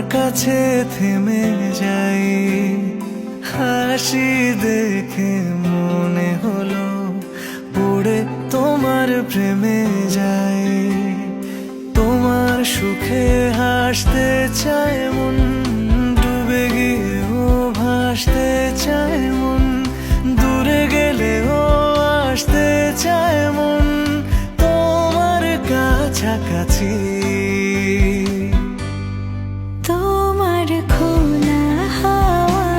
কাছে থেমে যাই, হাসি দেখে মনে হলো পড়ে তোমার প্রেমে যাই। তোমার সুখে হাসতে চায় মন, ডুবে গিয়েও ভাসতে চায় মন, দূরে গেলেও আসতে চায় মন তোমার কাছাকাছি। তোমার খোলা হাওয়া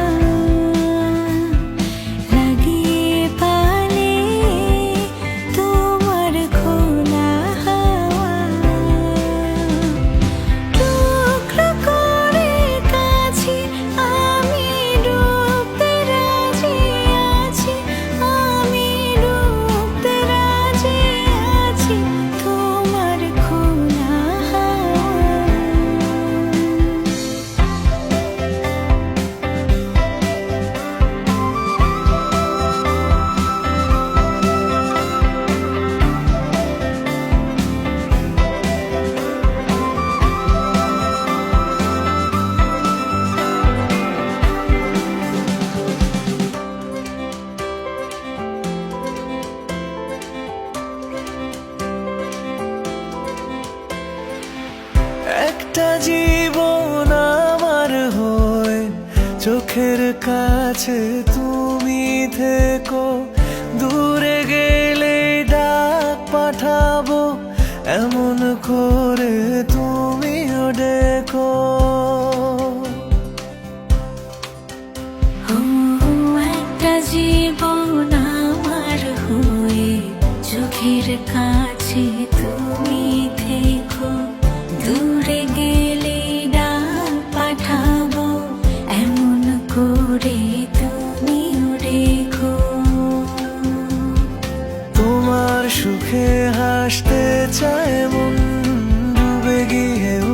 লাগিয়ে পালে, তোমার খোলা হাওয়া টুকরো করে কাছে আমি ডুবতে রাজি আছি, আমি ডুবতে রাজি আছি তোমার খোলা হাওয়া। একটা জীবন আমার হয়ে চোখের কাছে তুমি থেকো, দূরে গেলে ডাক পাঠাবো এমন করে তুমিও ডেকো। ও একটা জীবন আমার হয়ে চোখের কাছে তুমি থেকো, দূরে গেলে ডাক পাঠাবো এমন করে তুমিও রেখো। তোমার সুখে হাসতে চায় মন, ডুবে গিয়েও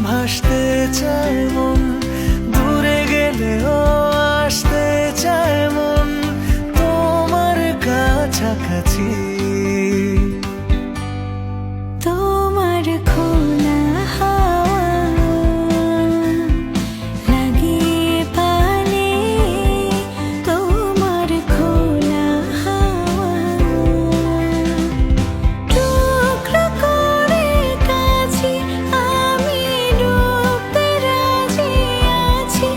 ভাসতে চায় মন, দূরে গেলেও আসতে চায় মন তোমার কাছাকাছি। তোমার খোলা হাওয়া লাগিয়ে পালে, তোমার খোলা হাওয়া টুকরো করে কাছে আমি ডুবতে রাজি আছি,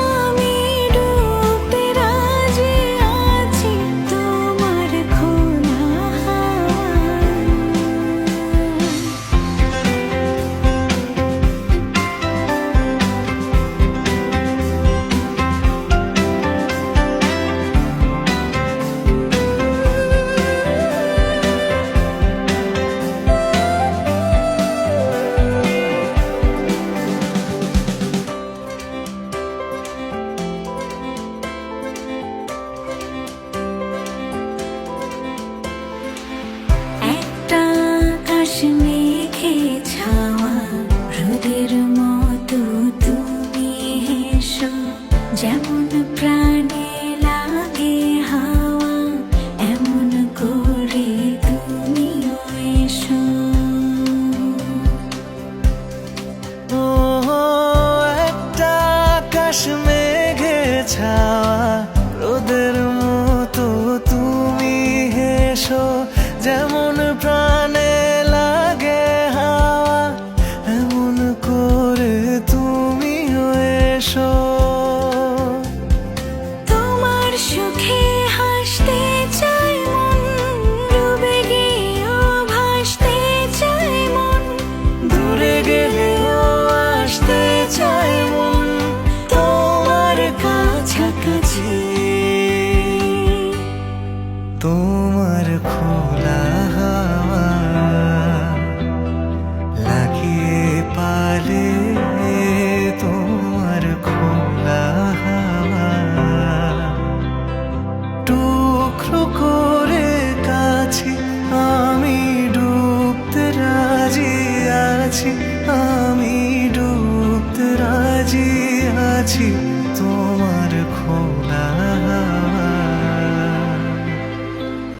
আমি ডুবতে রাজি আছি তোমার খোলা হাওয়া। একটা আকাশ মেঘে ছাওয়া রোদের মতো তুমি হেসো, যেমন প্রাণে লাগে হাওয়া এমন করে তুমিও এসো। ও একটা আকাশ মেঘে ছাওয়া রোদের মতো তুমি হেসো, যেমন প্রাণে লাগে হাওয়া এমন করে তুমিও এসো। তোমার সুখে হাসতে চায় মন, ডুবে গিয়েও ভাসতে চায় মন, দূরে গেলেও আসতে চায় মন তোমার কাছাকাছি। তোমার খোলা হাওয়া লাগিয়ে পালে, তোমার খোলা হাওয়া টুকরো করে কাছে আমি ডুবতে রাজি আছি, আমি ডুবতে রাজি আছি তোমার খোলা